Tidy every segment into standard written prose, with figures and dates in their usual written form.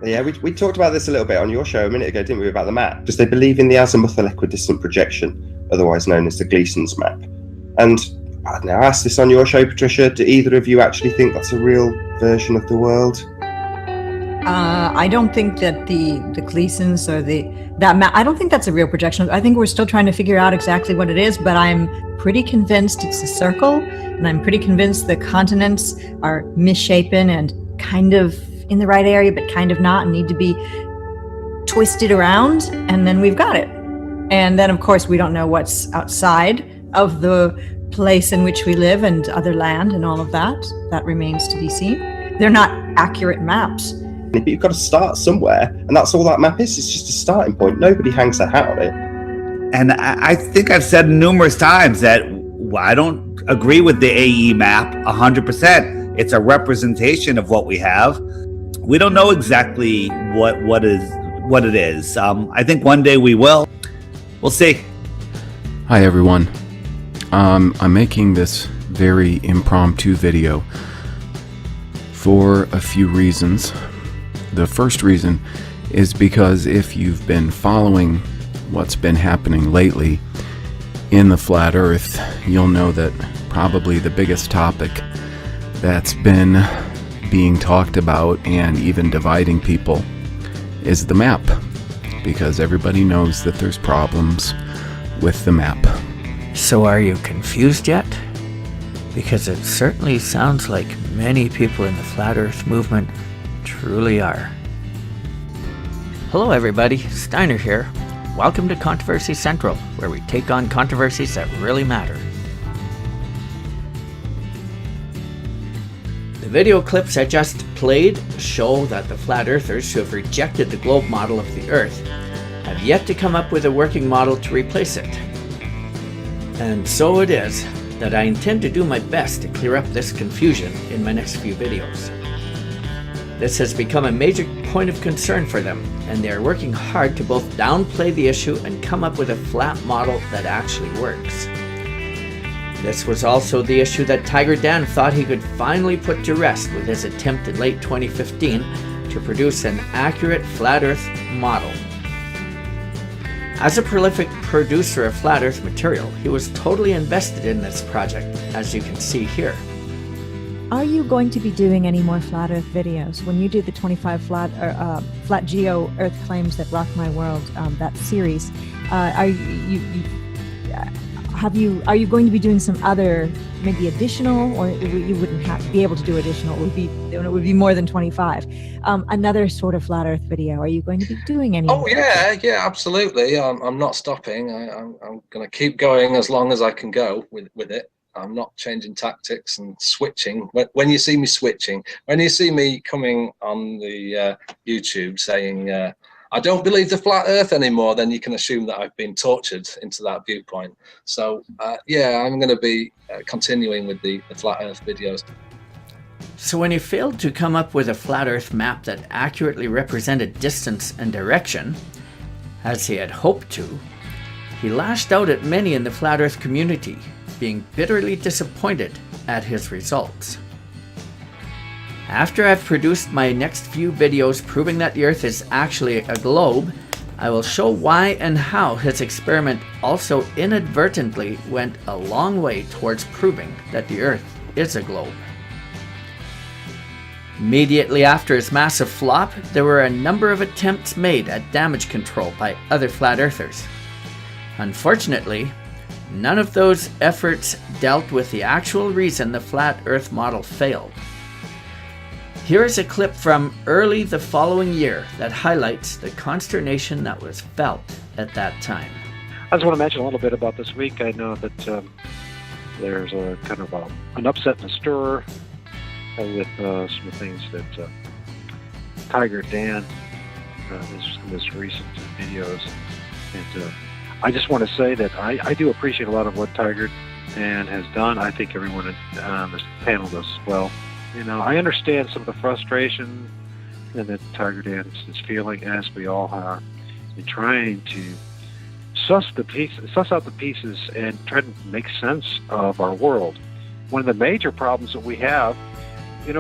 Yeah, we talked about this a little bit on your show a minute ago, didn't we, about the map? Because they believe in the azimuthal equidistant projection, otherwise known as the Gleason's map. And I don't know, I asked this on your show, Patricia, do either of you actually think that's a real version of the world? I don't think that the Gleasons or that map, I don't think that's a real projection. I think we're still trying to figure out exactly what it is, but I'm pretty convinced it's a circle, and I'm pretty convinced the continents are misshapen and kind of in the right area, but kind of not, and need to be twisted around, and then we've got it. And then, of course, we don't know what's outside of the place in which we live and other land and all of that. That remains to be seen. They're not accurate maps. But you've got to start somewhere, and that's all that map is. It's just a starting point. Nobody hangs their hat on it. And I think I've said numerous times that I don't agree with the AE map 100%. It's a representation of what we have. We don't know exactly what it is. I think one day we will. We'll see. Hi everyone. I'm making this very impromptu video for a few reasons. The first reason is because if you've been following what's been happening lately in the flat earth, you'll know that probably the biggest topic that's been being talked about and even dividing people is the map, because everybody knows that there's problems with the map. So are you confused yet? Because it certainly sounds like many people in the Flat Earth movement truly are. Hello everybody, Steiner here. Welcome to Controversy Central, where we take on controversies that really matter. The video clips I just played show that the Flat Earthers who have rejected the globe model of the Earth have yet to come up with a working model to replace it. And so it is that I intend to do my best to clear up this confusion in my next few videos. This has become a major point of concern for them, and they are working hard to both downplay the issue and come up with a flat model that actually works. This was also the issue that Tiger Dan thought he could finally put to rest with his attempt in late 2015 to produce an accurate flat Earth model. As a prolific producer of flat Earth material, he was totally invested in this project, as you can see here. Are you going to be doing any more flat Earth videos? When you did the 25 flat geo Earth claims that rocked my world, that series, are you going to be doing some other, maybe additional, or you wouldn't be able to do additional? It would be more than 25. Another sort of flat Earth video. Are you going to be doing any? Oh yeah, absolutely. I'm not stopping. I'm going to keep going as long as I can go with it. I'm not changing tactics and switching. When you see me switching, when you see me coming on the YouTube saying I don't believe the flat Earth anymore, then you can assume that I've been tortured into that viewpoint. So yeah, I'm going to be continuing with the flat Earth videos. So when he failed to come up with a flat Earth map that accurately represented distance and direction, as he had hoped to, he lashed out at many in the flat Earth community, being bitterly disappointed at his results. After I've produced my next few videos proving that the Earth is actually a globe, I will show why and how his experiment also inadvertently went a long way towards proving that the Earth is a globe. Immediately after his massive flop, there were a number of attempts made at damage control by other flat earthers. Unfortunately, none of those efforts dealt with the actual reason the flat Earth model failed. Here is a clip from early the following year that highlights the consternation that was felt at that time. I just want to mention a little bit about this week. I know that there's a kind of an upset and a stir with some of the things that Tiger Dan, this recent videos, and I just want to say that I do appreciate a lot of what Tiger Dan has done. I think everyone on this panel does as well. You know, I understand some of the frustration that Tiger Dan is feeling, as we all are, in trying to suss out the pieces and try to make sense of our world. One of the major problems that we have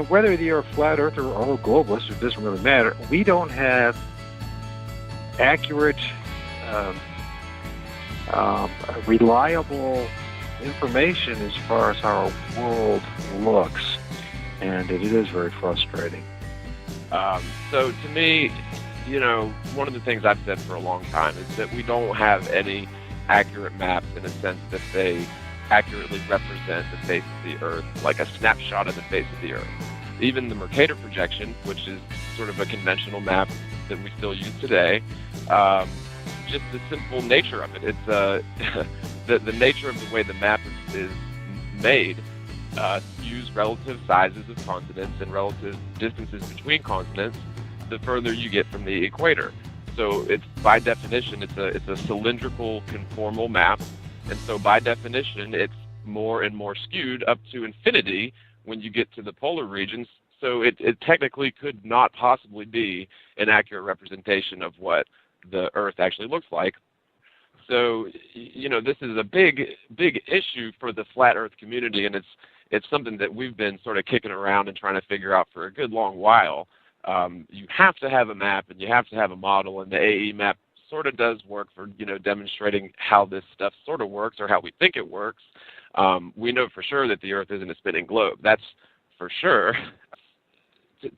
whether you're a flat earther or a globalist, it doesn't really matter. We don't have accurate, reliable information as far as how our world looks, and it is very frustrating. So to me, one of the things I've said for a long time is that we don't have any accurate maps in a sense that they accurately represent the face of the Earth, like a snapshot of the face of the Earth. Even the Mercator projection, which is sort of a conventional map that we still use today, just the simple nature of it. It's the nature of the way the map is made. Use relative sizes of continents and relative distances between continents the further you get from the equator. So it's by definition it's a cylindrical conformal map, and so by definition it's more and more skewed up to infinity when you get to the polar regions. So it technically could not possibly be an accurate representation of what the Earth actually looks like. So this is a big issue for the flat Earth community, and it's something that we've been sort of kicking around and trying to figure out for a good long while. You have to have a map and you have to have a model, and the AE map sort of does work for demonstrating how this stuff sort of works, or how we think it works. We know for sure that the Earth isn't a spinning globe. That's for sure.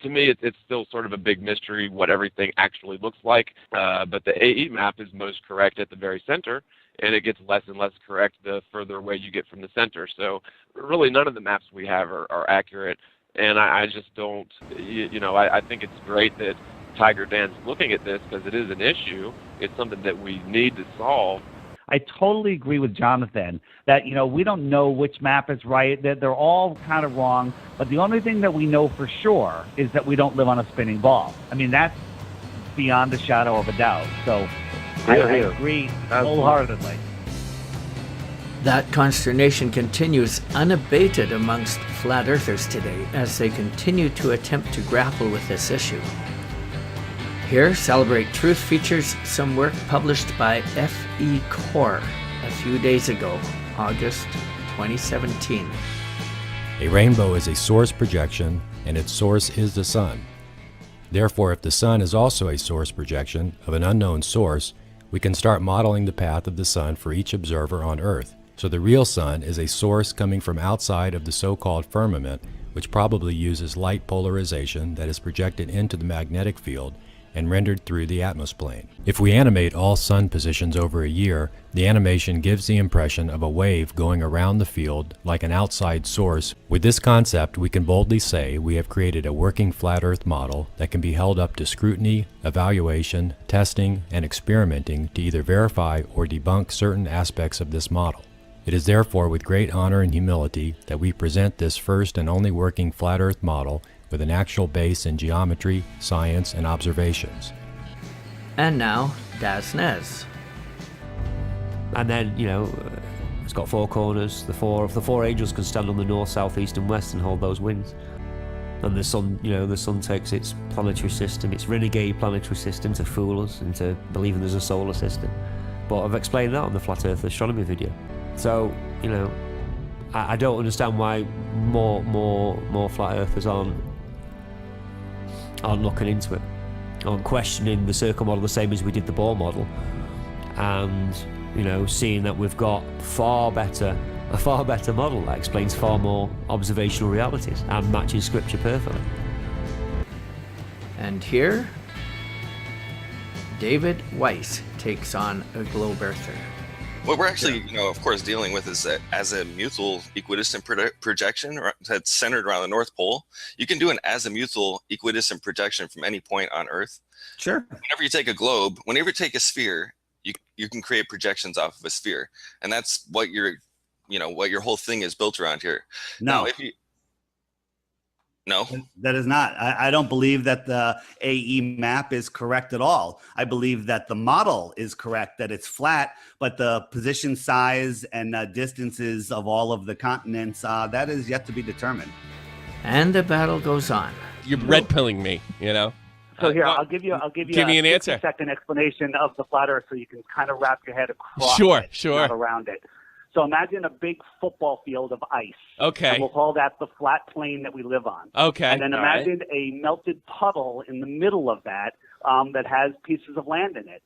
To me, it's still sort of a big mystery what everything actually looks like. But the AE map is most correct at the very center, and it gets less and less correct the further away you get from the center. So really none of the maps we have are accurate. And I just don't, I think it's great that Tiger Dan's looking at this, because it is an issue. It's something that we need to solve. I totally agree with Jonathan that, we don't know which map is right, that they're all kind of wrong, but the only thing that we know for sure is that we don't live on a spinning ball. I mean, that's beyond a shadow of a doubt. So I agree wholeheartedly. That consternation continues unabated amongst flat earthers today as they continue to attempt to grapple with this issue. Here, Celebrate Truth features some work published by F.E. Core a few days ago, August 2017. A rainbow is a source projection, and its source is the sun. Therefore, if the sun is also a source projection of an unknown source, we can start modeling the path of the sun for each observer on Earth. So the real sun is a source coming from outside of the so-called firmament, which probably uses light polarization that is projected into the magnetic field and rendered through the atmosphere. If we animate all sun positions over a year, the animation gives the impression of a wave going around the field like an outside source. With this concept, we can boldly say we have created a working flat Earth model that can be held up to scrutiny, evaluation, testing, and experimenting to either verify or debunk certain aspects of this model. It is therefore with great honor and humility that we present this first and only working flat Earth model with an actual base in geometry, science, and observations. And now, Das Nez. And then, it's got four corners. The four angels can stand on the north, south, east, and west and hold those wings. And the sun, the sun takes its planetary system, its renegade planetary system, to fool us into believing there's a solar system. But I've explained that on the Flat Earth Astronomy video. So, I don't understand why more flat earthers aren't looking into it, aren't questioning the circle model the same as we did the Bohr model, and seeing that we've got a far better model that explains far more observational realities and matches scripture perfectly. And here, David Weiss takes on a globe earther. What we're actually, of course, dealing with is that azimuthal equidistant projection that's centered around the North Pole. You can do an azimuthal equidistant projection from any point on Earth. Sure. Whenever you take a globe, whenever you take a sphere, you can create projections off of a sphere, and that's what what your whole thing is built around here. No. Now, No, that is not. I don't believe that the AE map is correct at all. I believe that the model is correct, that it's flat, but the position size and distances of all of the continents, that is yet to be determined. And the battle goes on. You're red pilling me, So here, I'll give you give me an answer. 50-second explanation of the flat Earth, so you can kind of wrap your head across Sure. it, not around it. So imagine a big football field of ice. Okay. And we'll call that the flat plane that we live on. Okay. And then All right. imagine a melted puddle in the middle of that that has pieces of land in it.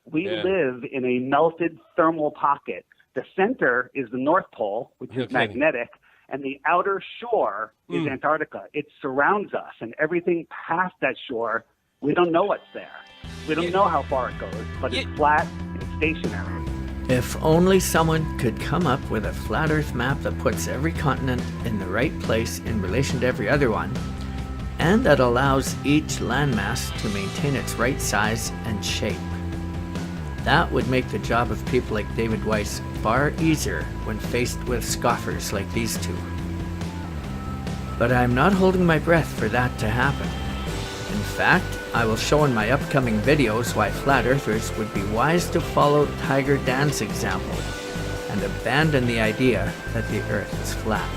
We live in a melted thermal pocket. The center is the North Pole, which is magnetic, and the outer shore is Antarctica. It surrounds us, and everything past that shore, we don't know what's there. We don't know how far it goes, but it's flat and stationary. If only someone could come up with a flat Earth map that puts every continent in the right place in relation to every other one, and that allows each landmass to maintain its right size and shape. That would make the job of people like David Weiss far easier when faced with scoffers like these two. But I'm not holding my breath for that to happen. In fact, I will show in my upcoming videos why flat earthers would be wise to follow Tiger Dan's example and abandon the idea that the Earth is flat.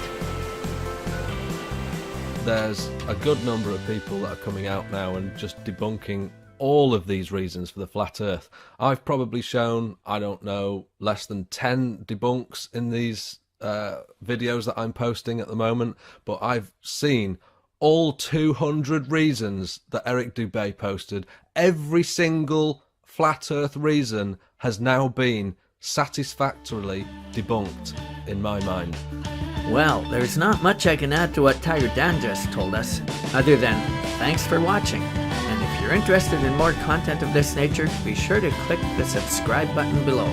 There's a good number of people that are coming out now and just debunking all of these reasons for the flat Earth. I've probably shown, I don't know, less than 10 debunks in these videos that I'm posting at the moment, but I've seen all 200 reasons that Eric Dubé posted. Every single flat Earth reason has now been satisfactorily debunked in my mind. Well, there's not much I can add to what Tiger Dan just told us, other than thanks for watching. And if you're interested in more content of this nature, be sure to click the subscribe button below.